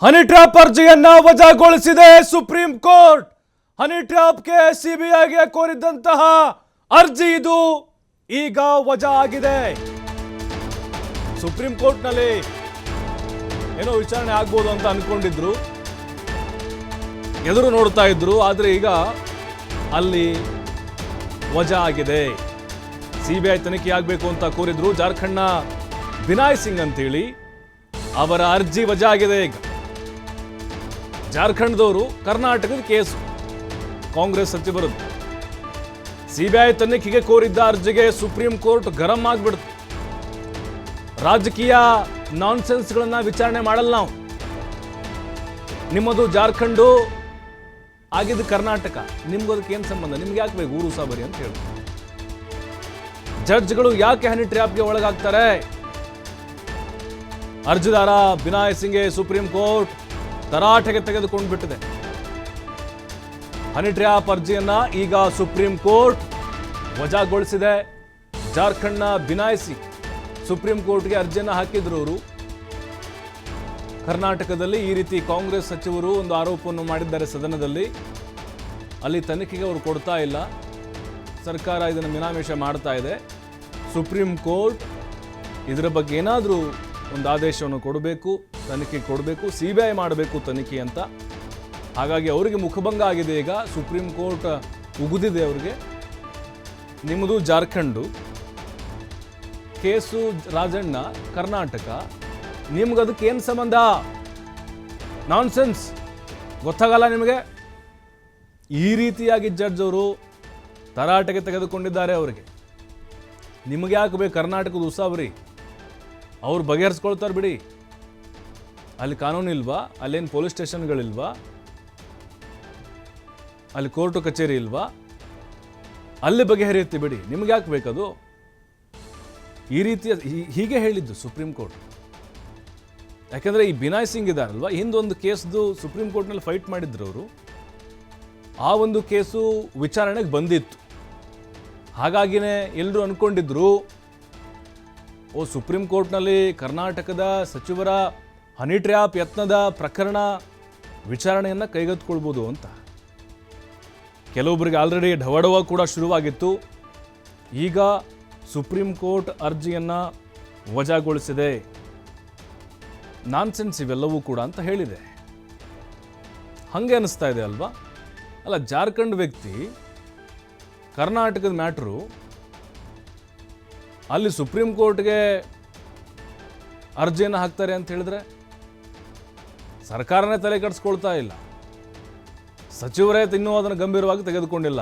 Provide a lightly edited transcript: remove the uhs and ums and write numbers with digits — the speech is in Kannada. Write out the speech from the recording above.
ಹನಿ ಟ್ರ್ಯಾಪ್ ಅರ್ಜಿಯನ್ನ ವಜಾಗೊಳಿಸಿದೆ ಸುಪ್ರೀಂ ಕೋರ್ಟ್. ಹನಿ ಟ್ರ್ಯಾಪ್ಗೆ ಸಿಬಿಐಗೆ ಕೋರಿದ್ದಂತಹ ಅರ್ಜಿ ಇದು ಈಗ ವಜಾ ಆಗಿದೆ. ಸುಪ್ರೀಂ ಕೋರ್ಟ್ನಲ್ಲಿ ಏನೋ ವಿಚಾರಣೆ ಆಗ್ಬೋದು ಅಂತ ಅನ್ಕೊಂಡಿದ್ರು, ಎದುರು ನೋಡ್ತಾ ಇದ್ರು. ಆದ್ರೆ ಈಗ ಅಲ್ಲಿ ವಜಾ ಆಗಿದೆ. ಸಿಬಿಐ ತನಿಖೆ ಆಗಬೇಕು ಅಂತ ಕೋರಿದ್ರು ಜಾರ್ಖಂಡ್ನ ಬಿನಾಯ್ ಸಿಂಗ್ ಅಂತೇಳಿ. ಅವರ ಅರ್ಜಿ ವಜಾ ಆಗಿದೆ. ಈಗ ಜಾರ್ಖಂಡ್ದವರು ಕರ್ನಾಟಕದ ಕೇಸು, ಕಾಂಗ್ರೆಸ್ ಸಚಿವರದ್ದು. ಸಿಬಿಐ ತನಿಖೆಗೆ ಕೋರಿದ್ದ ಅರ್ಜಿಗೆ ಸುಪ್ರೀಂ ಕೋರ್ಟ್ ಗರಂ ಆಗ್ಬಿಡ್ತು. ರಾಜಕೀಯ ನಾನ್ಸೆನ್ಸ್ಗಳನ್ನ ವಿಚಾರಣೆ ಮಾಡಲ್ಲ ನಾವು, ನಿಮ್ಮದು ಜಾರ್ಖಂಡು, ಆಗಿದ್ದು ಕರ್ನಾಟಕ, ನಿಮ್ಗೆ ಅದಕ್ಕೆ ಏನು ಸಂಬಂಧ, ನಿಮ್ಗೆ ಯಾಕೆ ಬೇಕು ಊರು ಸಾಬರಿ ಅಂತ ಹೇಳಿ ಜಡ್ಜ್ಗಳು ಯಾಕೆ ಹನಿ ಟ್ರ್ಯಾಪ್ಗೆ ಒಳಗಾಗ್ತಾರೆ? ಅರ್ಜಿದಾರ ಬಿನಾಯ್ ಸಿಂಗ್ಗೆ ಸುಪ್ರೀಂ ಕೋರ್ಟ್ ತರಾಟೆಗೆ ತೆಗೆದುಕೊಂಡು ಬಿಟ್ಟಿದೆ. ಹನಿ ಟ್ರ್ಯಾಪ್ ಅರ್ಜಿಯನ್ನ ಈಗ ಸುಪ್ರೀಂ ಕೋರ್ಟ್ ವಜಾಗೊಳಿಸಿದೆ. ಜಾರ್ಖಂಡ್ನ ಬಿನಾಯ್ ಸಿಂಗ್ ಸುಪ್ರೀಂ ಕೋರ್ಟ್ಗೆ ಅರ್ಜಿಯನ್ನ ಹಾಕಿದ್ರು. ಅವರು ಕರ್ನಾಟಕದಲ್ಲಿ ಈ ರೀತಿ ಕಾಂಗ್ರೆಸ್ ಸಚಿವರು ಒಂದು ಆರೋಪವನ್ನು ಮಾಡಿದ್ದಾರೆ ಸದನದಲ್ಲಿ. ಅಲ್ಲಿ ತನಿಖೆಗೆ ಅವರು ಕೊಡ್ತಾ ಇಲ್ಲ, ಸರ್ಕಾರ ಇದನ್ನು ಮೀನಾಮೇಷ ಮಾಡ್ತಾ ಇದೆ. ಸುಪ್ರೀಂ ಕೋರ್ಟ್ ಇದರ ಬಗ್ಗೆ ಏನಾದರೂ ಒಂದು ಆದೇಶವನ್ನು ಕೊಡಬೇಕು, ತನಿಖೆ ಕೊಡಬೇಕು, ಸಿಬಿಐ ಮಾಡಬೇಕು ತನಿಖೆ ಅಂತ. ಹಾಗಾಗಿ ಅವರಿಗೆ ಮುಖಭಂಗ ಆಗಿದೆ. ಈಗ ಸುಪ್ರೀಂ ಕೋರ್ಟ್ ಉಗಿದಿದೆ ಅವರಿಗೆ. ನಿಮ್ಮದು ಜಾರ್ಖಂಡು ಕೇಸು, ರಾಜಣ್ಣ ಕರ್ನಾಟಕ, ನಿಮ್ಗೆ ಅದಕ್ಕೆ ಏನು ಸಂಬಂಧ? ನಾನ್ಸೆನ್ಸ್, ಗೊತ್ತಾಗಲ್ಲ ನಿಮಗೆ? ಈ ರೀತಿಯಾಗಿ ಜಡ್ಜ್ ಅವರು ತರಾಟೆಗೆ ತೆಗೆದುಕೊಂಡಿದ್ದಾರೆ. ಅವರಿಗೆ ನಿಮಗೆ ಯಾಕೆ ಬೇಕು ಕರ್ನಾಟಕದ ಉಸಾಬರಿ? ಅವ್ರು ಬಗೆಹರಿಸ್ಕೊಳ್ತಾರೆ ಬಿಡಿ. ಅಲ್ಲಿ ಕಾನೂನು ಇಲ್ವಾ? ಅಲ್ಲೇನು ಪೊಲೀಸ್ ಸ್ಟೇಷನ್ಗಳಿಲ್ವಾ? ಅಲ್ಲಿ ಕೋರ್ಟು ಕಚೇರಿ ಇಲ್ವಾ? ಅಲ್ಲಿ ಬಗೆಹರಿಯುತ್ತೆ ಬಿಡಿ, ನಿಮ್ಗೆ ಯಾಕೆ ಬೇಕದು? ಈ ರೀತಿಯ ಹೀಗೆ ಹೇಳಿದ್ದು ಸುಪ್ರೀಂ ಕೋರ್ಟ್. ಯಾಕೆಂದರೆ ಈ ಬಿನಾಯ್ ಸಿಂಗ್ ಇದ್ದಾರಲ್ವ, ಹಿಂದೊಂದು ಕೇಸ್ದು ಸುಪ್ರೀಂ ಕೋರ್ಟ್ನಲ್ಲಿ ಫೈಟ್ ಮಾಡಿದ್ರು ಅವರು. ಆ ಒಂದು ಕೇಸು ವಿಚಾರಣೆಗೆ ಬಂದಿತ್ತು. ಹಾಗಾಗಿನೇ ಎಲ್ಲರೂ ಅಂದ್ಕೊಂಡಿದ್ರು, ಓ ಸುಪ್ರೀಂ ಕೋರ್ಟ್ನಲ್ಲಿ ಕರ್ನಾಟಕದ ಸಚಿವರ ಹನಿ ಟ್ರ್ಯಾಪ್ ಯತ್ನದ ಪ್ರಕರಣ ವಿಚಾರಣೆಯನ್ನು ಕೈಗೆತ್ತಿಕೊಳ್ಬೋದು ಅಂತ. ಕೆಲವೊಬ್ಬರಿಗೆ ಆಲ್ರೆಡಿ ಢವಢವ ಕೂಡ ಶುರುವಾಗಿತ್ತು. ಈಗ ಸುಪ್ರೀಂ ಕೋರ್ಟ್ ಅರ್ಜಿಯನ್ನು ವಜಾಗೊಳಿಸಿದೆ. ನಾನ್ಸೆನ್ಸ್ ಇವೆಲ್ಲವೂ ಕೂಡ ಅಂತ ಹೇಳಿದೆ. ಹಾಗೆ ಅನಿಸ್ತಾ ಇದೆ ಅಲ್ವಾ? ಅಲ್ಲ, ಜಾರ್ಖಂಡ್ ವ್ಯಕ್ತಿ ಕರ್ನಾಟಕದ ಮ್ಯಾಟ್ರು ಅಲ್ಲಿ ಸುಪ್ರೀಂ ಕೋರ್ಟ್ಗೆ ಅರ್ಜಿಯನ್ನು ಹಾಕ್ತಾರೆ ಅಂತ ಹೇಳಿದ್ರೆ ಸರ್ಕಾರನೇ ತಲೆ ಕೆಡಿಸ್ಕೊಳ್ತಾ ಇಲ್ಲ, ಸಚಿವರೇ ಇನ್ನೂ ಅದನ್ನು ಗಂಭೀರವಾಗಿ ತೆಗೆದುಕೊಂಡಿಲ್ಲ.